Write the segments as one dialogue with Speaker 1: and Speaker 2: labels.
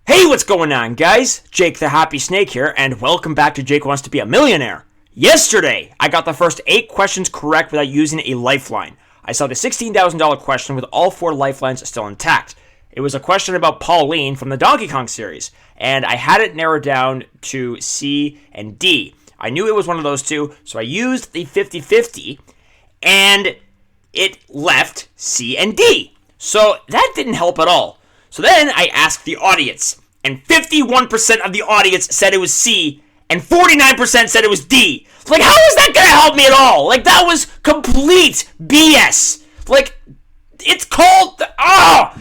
Speaker 1: Hey, what's going on, guys? Jake the Happy Snake here, and welcome back to Jake Wants to Be a Millionaire. Yesterday, I got the first 8 questions correct without using a lifeline. I saw the $16,000 question with all 4 lifelines still intact. It was a question about Pauline from the Donkey Kong series, and I had it narrowed down to C and D. I knew it was one of those two, so I used the 50-50, and it left C and D. So that didn't help at all. So then I asked the audience, and 51% of the audience said it was C, and 49% said it was D. Like, how is that gonna help me at all? Like, that was complete BS. Like, it's called,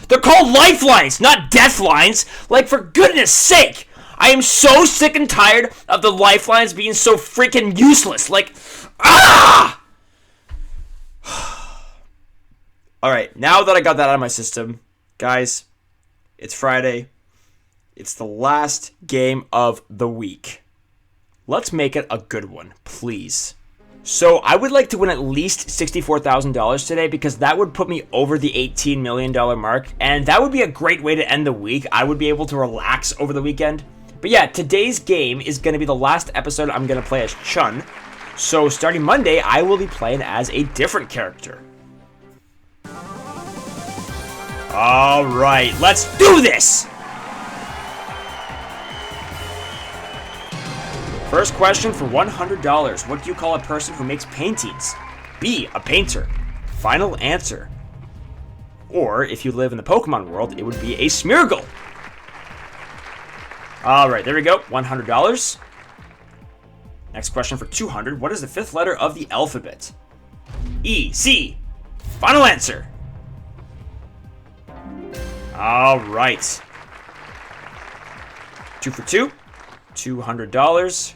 Speaker 1: they're called lifelines, not death lines. Like, for goodness sake, I am so sick and tired of the lifelines being so freaking useless. Like, Alright, now that I got that out of my system, guys, it's Friday. It's the last game of the week. Let's make it a good one, please. So I would like to win at least $64,000 today because that would put me over the $18 million mark, and that would be a great way to end the week. I would be able to relax over the weekend. But yeah, today's game is going to be the last episode I'm going to play as Chun. So starting Monday, I will be playing as a different character. All right, let's do this! First question for $100. What do you call a person who makes paintings? B, a painter. Final answer. Or, if you live in the Pokemon world, it would be a Smeargle. All right, there we go, $100. Next question for $200. What is the 5th letter of the alphabet? E, C. Final answer. All right. 2 for 2. $200.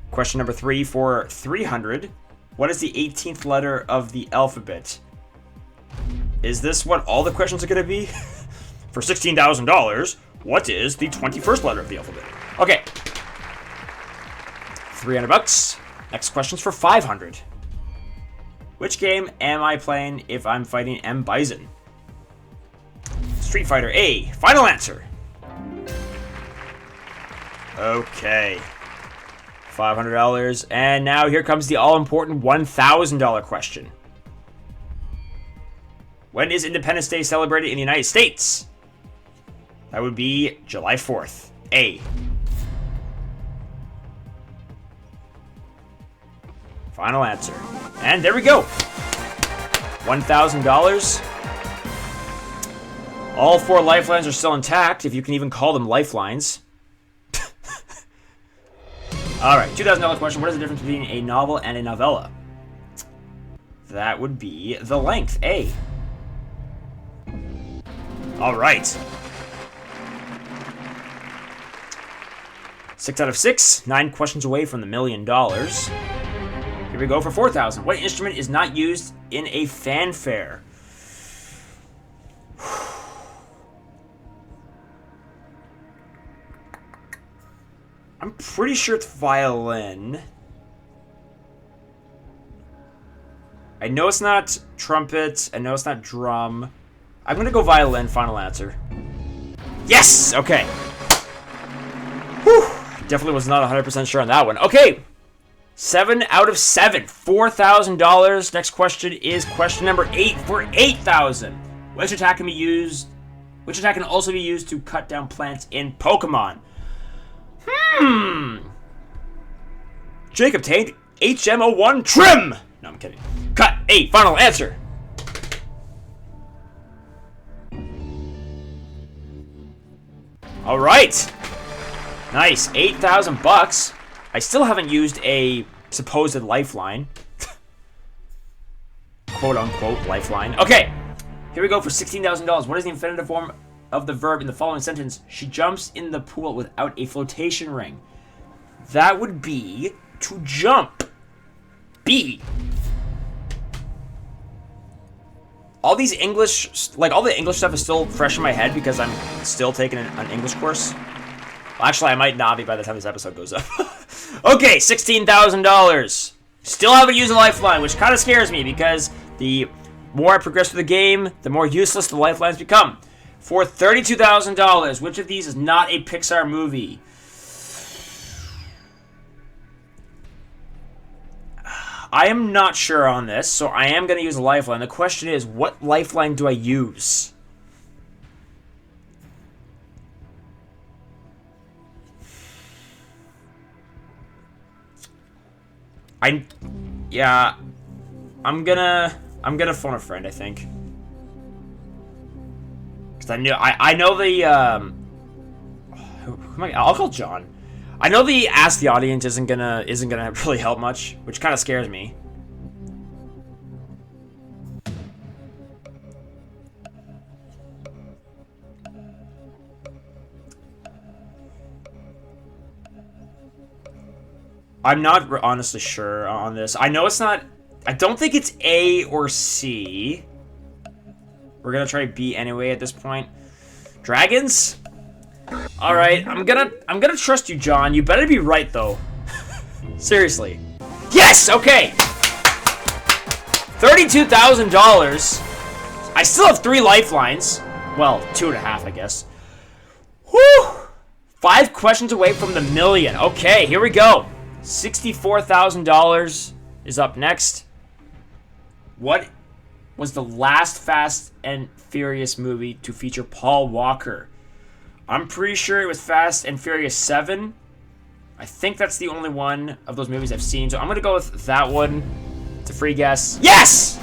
Speaker 1: Question number 3 for $300. What is the 18th letter of the alphabet? Is this what all the questions are going to be? For $16,000, what is the 21st letter of the alphabet? Okay. $300. Next question's for $500. Which game am I playing if I'm fighting M. Bison? Street Fighter A. Final answer. Okay. $500. And now here comes the all-important $1,000 question. When is Independence Day celebrated in the United States? That would be July 4th. A. Final answer. And there we go. $1,000. All 4 lifelines are still intact, if you can even call them lifelines. Alright, $2,000 question. What is the difference between a novel and a novella? That would be the length, A. Alright. 6 out of 6. 9 questions away from the $1 million. Here we go for $4,000. What instrument is not used in a fanfare? I'm pretty sure it's violin. I know it's not trumpet. I know it's not drum. I'm going to go violin, final answer. Yes! Okay. Whew. Definitely was not 100% sure on that one. Okay. 7 out of 7. $4,000. Next question is question number 8 for $8,000. Which attack can also be used to cut down plants in Pokemon? Jake obtained HM01 trim. No, I'm kidding. Cut. A. Final answer. All right. Nice. $8,000. I still haven't used a supposed lifeline. Quote unquote lifeline. Okay. Here we go for $16,000. What is the infinitive form of the verb in the following sentence? She jumps in the pool without a flotation ring. That would be to jump. B. All these English, all the English stuff is still fresh in my head because I'm still taking an English course. Well, actually, I might not be by the time this episode goes up. Okay, $16,000. Still haven't used a lifeline, which kind of scares me because the more I progress through the game, the more useless the lifelines become. for $32,000. Which of these is not a Pixar movie? I am not sure on this, so I am going to use a lifeline. The question is, what lifeline do I use? Yeah, I'm gonna phone a friend, I think. Cause I know the I'll call John. I know the ask the audience isn't gonna really help much, which kind of scares me. I'm not honestly sure on this. I know it's not. I don't think it's A or C. We're gonna try B anyway at this point. Dragons? All right, I'm gonna trust you, John. You better be right though. Seriously. Yes. Okay. $32,000. I still have 3 lifelines. Well, 2.5, I guess. Whew. 5 questions away from the million. Okay, here we go. $64,000 is up next. What was the last Fast and Furious movie to feature Paul Walker? I'm pretty sure it was Fast and Furious 7. I think that's the only one of those movies I've seen, so I'm going to go with that one. It's a free guess. Yes!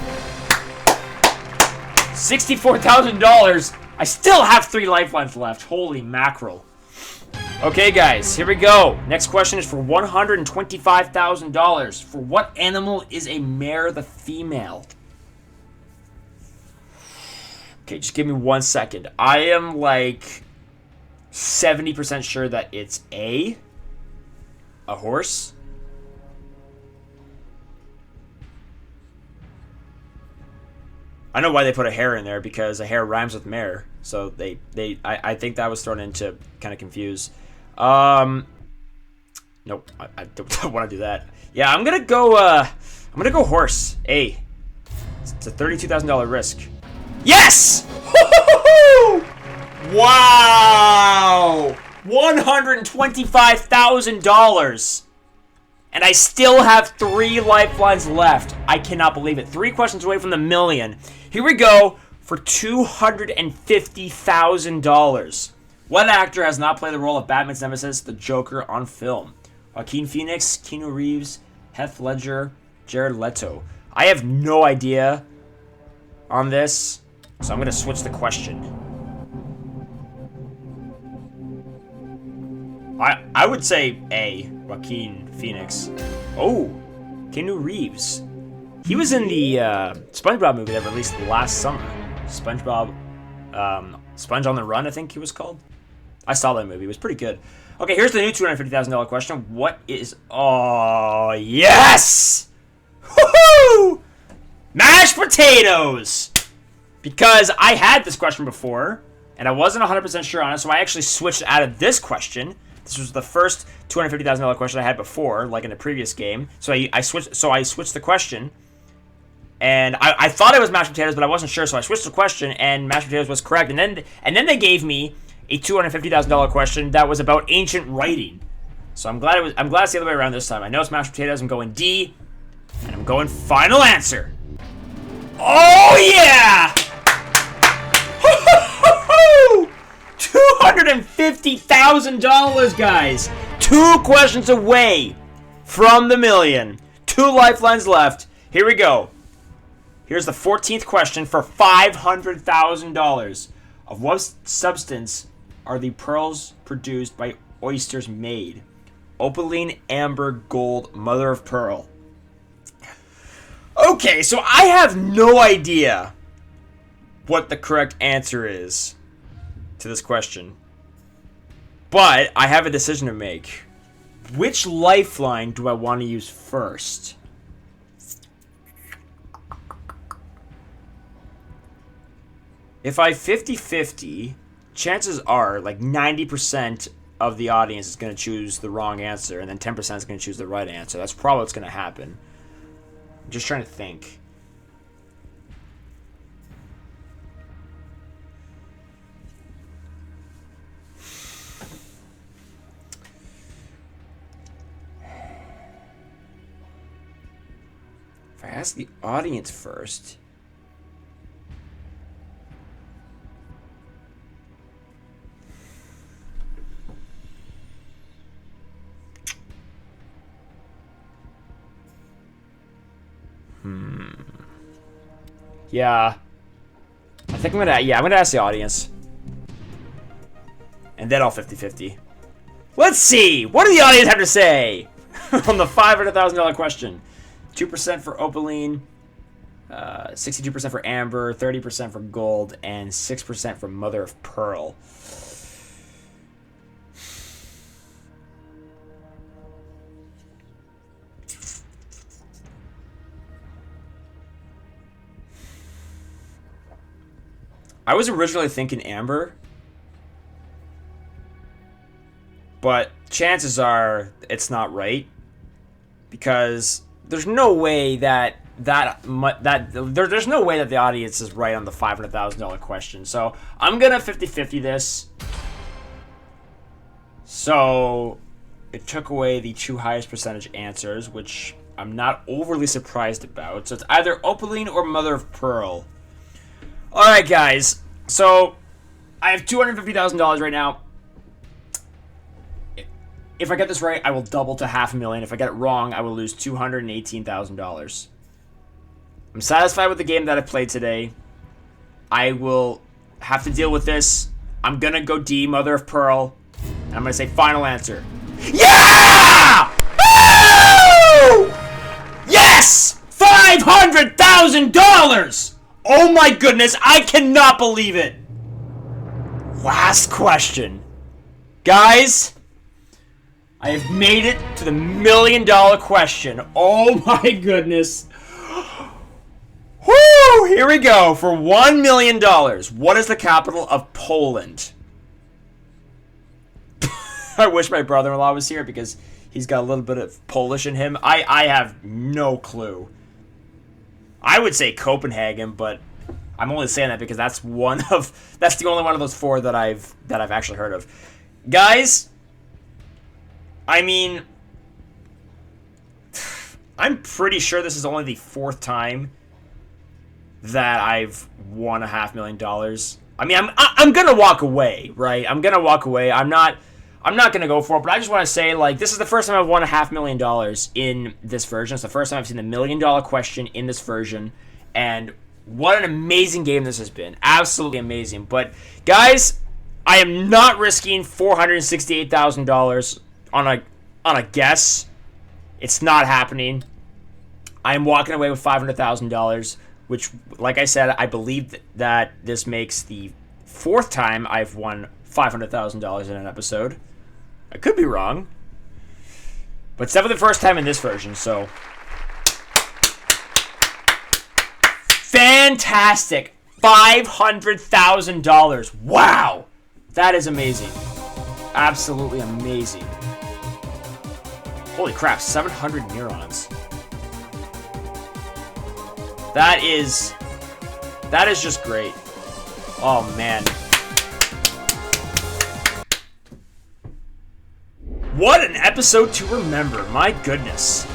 Speaker 1: $64,000. I still have 3 lifelines left. Holy mackerel. Okay, guys, here we go. Next question is for $125,000. For what animal is a mare the female? Okay, just give me 1 second. I am like 70% sure that it's A horse. I know why they put a hare in there, because a hare rhymes with mare. So I think that was thrown in to kind of confuse. Nope, I don't want to do that. Yeah, I'm gonna go horse. A. It's a $32,000 risk. Yes! Wow! $125,000. And I still have 3 lifelines left. I cannot believe it. 3 questions away from the million. Here we go for $250,000. What actor has not played the role of Batman's nemesis, the Joker, on film? Joaquin Phoenix, Keanu Reeves, Heath Ledger, Jared Leto. I have no idea on this, so I'm going to switch the question. I would say A, Joaquin Phoenix. Oh, Keanu Reeves. He was in the SpongeBob movie that released last summer. SpongeBob, Sponge on the Run, I think he was called. I saw that movie. It was pretty good. Okay, here's the new $250,000 question. What is... Oh, yes! Woohoo! Mashed potatoes! Because I had this question before, and I wasn't 100% sure on it, so I actually switched out of this question. This was the first $250,000 question I had before, like in the previous game. So I switched the question, and I thought it was mashed potatoes, but I wasn't sure, so I switched the question, and mashed potatoes was correct. And then they gave me a $250,000 question that was about ancient writing. So I'm glad it's the other way around this time. I know it's mashed potatoes. I'm going D, and I'm going final answer. Oh yeah! $250,000, guys. 2 questions away from the million. 2 lifelines left. Here we go. Here's the 14th question for $500,000. Of what substance are the pearls produced by oysters made? Opaline, amber, gold, mother of pearl. Okay, so I have no idea what the correct answer is to this question. But I have a decision to make. Which lifeline do I want to use first? If I 50-50, chances are like 90% of the audience is going to choose the wrong answer, and then 10% is going to choose the right answer. That's probably what's going to happen. I'm just trying to think. If I ask the audience first... Yeah. I think I'm gonna ask the audience. And then I'll 50-50. Let's see! What do the audience have to say on the $500,000 question? 2% for Opaline, 62% for Amber, 30% for Gold, and 6% for Mother of Pearl. I was originally thinking Amber, but chances are it's not right, because there's no way that there's no way that the audience is right on the $500,000 question. So I'm gonna 50-50 this. So it took away the two highest percentage answers, which I'm not overly surprised about. So it's either Opaline or Mother of Pearl. Alright, guys, so I have $250,000 right now. If I get this right, I will double to $500,000. If I get it wrong, I will lose $218,000. I'm satisfied with the game that I played today. I will have to deal with this. I'm going to go D, Mother of Pearl, and I'm going to say final answer. Yeah! Woo! Yes! $500,000! Oh my goodness, I cannot believe it. Last question. Guys, I have made it to the $1 million question. Oh my goodness. Woo! Here we go for $1 million. What is the capital of Poland? I wish my brother-in-law was here because he's got a little bit of Polish in him. I have no clue. I would say Copenhagen, but I'm only saying that because that's the only one of those four that I've actually heard of. Guys, I mean, I'm pretty sure this is only the fourth time that I've won $500,000. I mean, I'm gonna walk away, right? I'm gonna walk away. I'm not gonna go for it, but I just want to say, like, this is the first time I've won $500,000 in this version. It's the first time I've seen the $1 million question in this version, and what an amazing game this has been. Absolutely amazing. But guys, I am not risking $468,000 on a guess. It's not happening. I am walking away with $500,000, which, like I said, I believe that this makes the fourth time I've won $500,000 in an episode. I could be wrong, but it's definitely the first time in this version, so fantastic. $500,000. Wow. That is amazing. Absolutely amazing. Holy crap, 700 neurons. That is just great. Oh, man. What an episode to remember. My goodness.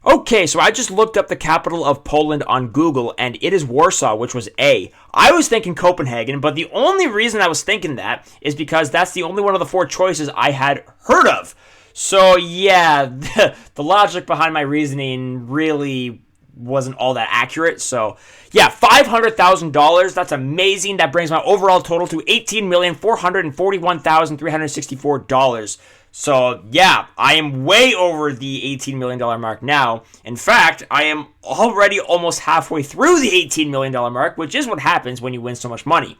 Speaker 1: Okay, so I just looked up the capital of Poland on Google, and it is Warsaw, which was A. I was thinking Copenhagen, but the only reason I was thinking that is because that's the only one of the four choices I had heard of. So, yeah, the logic behind my reasoning really wasn't all that accurate. So, yeah, $500,000. That's amazing. That brings my overall total to $18,441,364. So, yeah, I am way over the $18 million mark now. In fact, I am already almost halfway through the $18 million mark, which is what happens when you win so much money.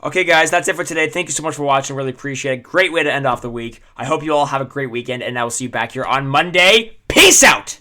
Speaker 1: Okay, guys, that's it for today. Thank you so much for watching. Really appreciate it. Great way to end off the week. I hope you all have a great weekend, and I will see you back here on Monday. Peace out!